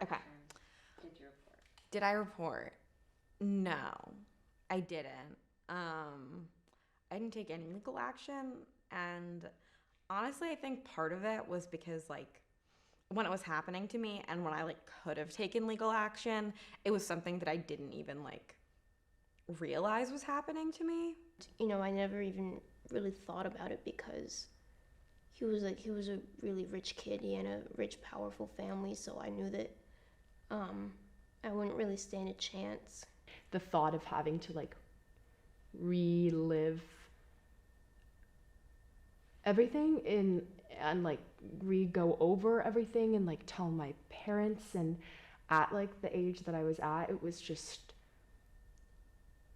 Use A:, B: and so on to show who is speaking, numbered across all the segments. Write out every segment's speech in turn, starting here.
A: Okay.
B: Did you report?
A: Did I report? No, I didn't. Um, I didn't take any legal action, and honestly, I think part of it was because like when it was happening to me and when I like could have taken legal action, it was something that I didn't even like realize was happening to me.
C: I never even really thought about it because he was a really rich kid. He had a rich, powerful family, so I knew that um, I wouldn't really stand a chance.
D: The thought of having to like relive everything in and like re-go over everything and like tell my parents, and at like the age that I was at, it was just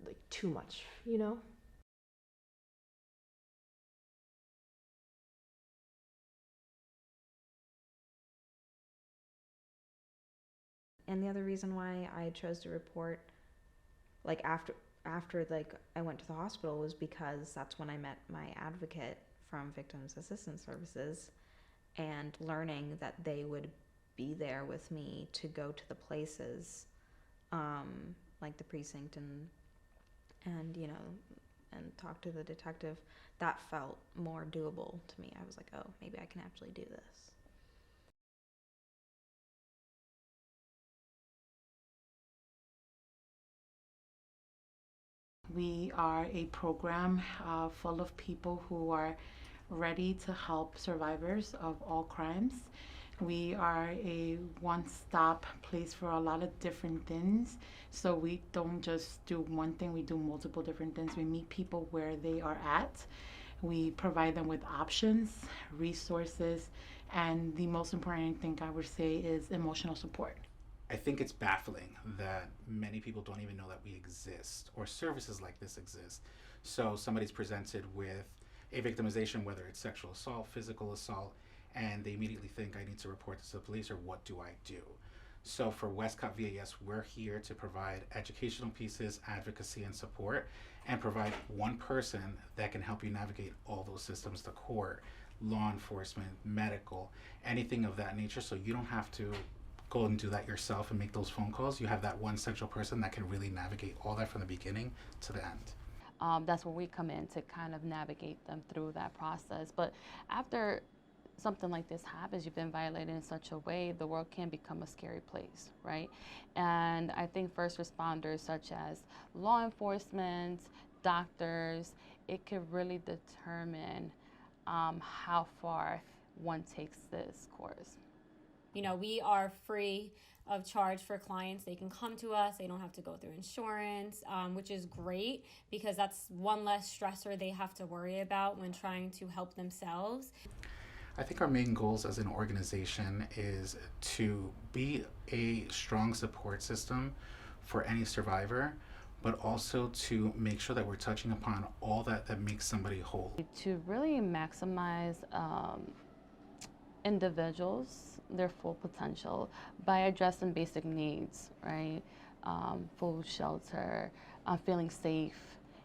D: like too much.
A: And the other reason why I chose to report like after like I went to the hospital was because that's when I met my advocate from Victims Assistance Services, and learning that they would be there with me to go to the places, like the precinct, and and talk to the detective, that felt more doable to me. I was like, oh, maybe I can actually do this.
E: We are a program full of people who are ready to help survivors of all crimes. We are a one stop place for a lot of different things. So we don't just do one thing, we do multiple different things. We meet people where they are at. We provide them with options, resources, and the most important thing I would say is emotional support.
F: I think it's baffling that many people don't even know that we exist or services like this exist. So somebody's presented with a victimization, whether it's sexual assault, physical assault, and they immediately think I need to report this to the police, or what do I do? So for WestCOP VAS, we're here to provide educational pieces, advocacy, and support, and provide one person that can help you navigate all those systems, the court, law enforcement, medical, anything of that nature, so you don't have to go and do that yourself and make those phone calls. You have that one central person that can really navigate all that from the beginning to the end.
B: That's where we come in to kind of navigate them through that process. But after something like this happens, you've been violated in such a way, the world can become a scary place, right? And I think first responders, such as law enforcement, doctors, it could really determine how far one takes this course.
G: We are free of charge for clients. They can come to us. They don't have to go through insurance, which is great because that's one less stressor they have to worry about when trying to help themselves.
F: I think our main goals as an organization is to be a strong support system for any survivor, but also to make sure that we're touching upon all that makes somebody whole.
B: To really maximize individuals, their full potential by addressing basic needs, right? Food, shelter, feeling safe.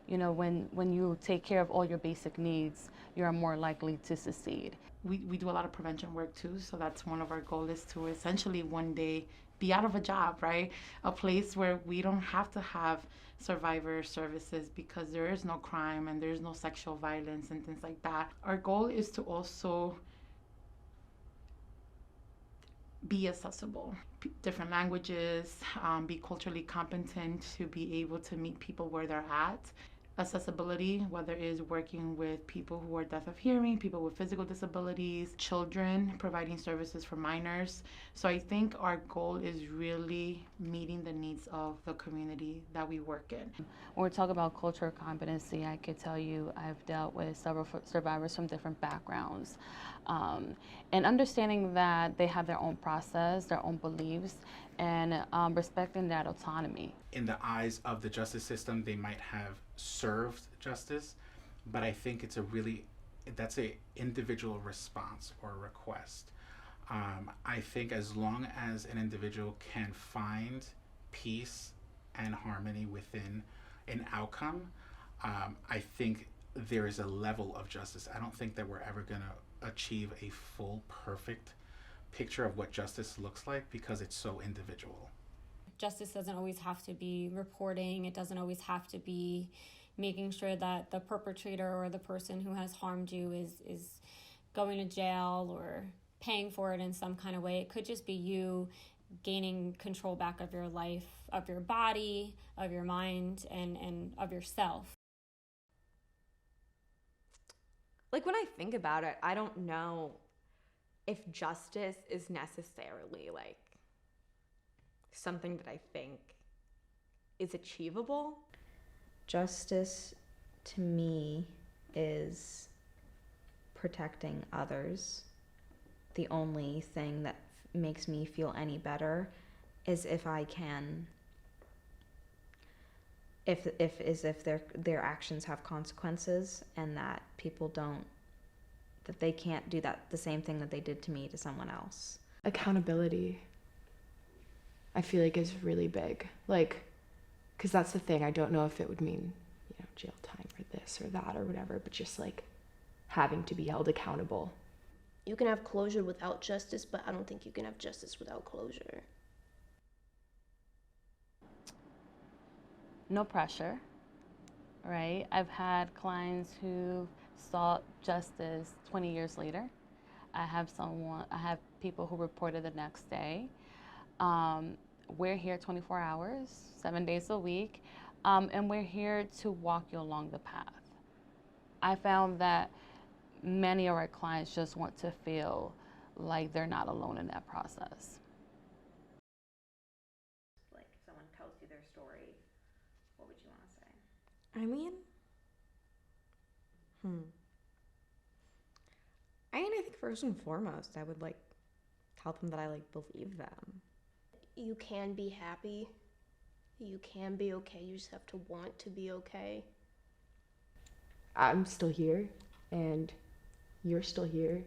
B: When you take care of all your basic needs, you're more likely to succeed.
E: We do a lot of prevention work too, so that's one of our goals, is to essentially one day be out of a job, right? A place where we don't have to have survivor services because there is no crime and there's no sexual violence and things like that. Our goal is to also be accessible, different languages, be culturally competent to be able to meet people where they're at. Accessibility, whether it is working with people who are deaf of hearing, people with physical disabilities, children, providing services for minors. So I think our goal is really meeting the needs of the community that we work in.
B: When we talk about cultural competency, I could tell you I've dealt with several survivors from different backgrounds. And understanding that they have their own process, their own beliefs, and respecting that autonomy.
F: In the eyes of the justice system, they might have served justice, but I think that's a individual response or request. I think as long as an individual can find peace and harmony within an outcome, I think there is a level of justice. I don't think that we're ever going to achieve a full, perfect picture of what justice looks like because it's so individual.
G: Justice doesn't always have to be reporting. It doesn't always have to be making sure that the perpetrator or the person who has harmed you is going to jail or paying for it in some kind of way. It could just be you gaining control back of your life, of your body, of your mind, and of yourself.
D: Like, when I think about it, I don't know if justice is necessarily like something that I think is achievable.
A: Justice to me is protecting others. The only thing that makes me feel any better is if I can, if their actions have consequences, and that people don't, that they can't do that the same thing that they did to me to someone else.
D: Accountability, I feel like, is really big. Like, because that's the thing. I don't know if it would mean, jail time or this or that or whatever, but just like having to be held accountable.
C: You can have closure without justice, but I don't think you can have justice without closure.
B: No pressure, right? I've had clients who sought justice 20 years later. I have people who reported the next day. We're here 24 hours, 7 days a week, and we're here to walk you along the path. I found that many of our clients just want to feel like they're not alone in that process.
A: Like, if someone tells you their story, what would you want to say?
H: I mean, I think first and foremost, I would tell them that I believe them.
C: You can be happy. You can be okay. You just have to want to be okay.
D: I'm still here, and you're still here,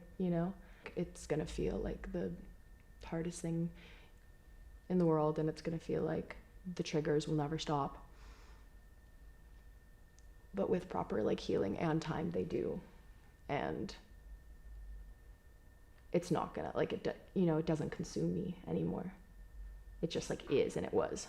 D: It's gonna feel like the hardest thing in the world, and it's gonna feel like the triggers will never stop. But with proper healing and time, they do. And it's not gonna, it doesn't consume me anymore. It just is, and it was.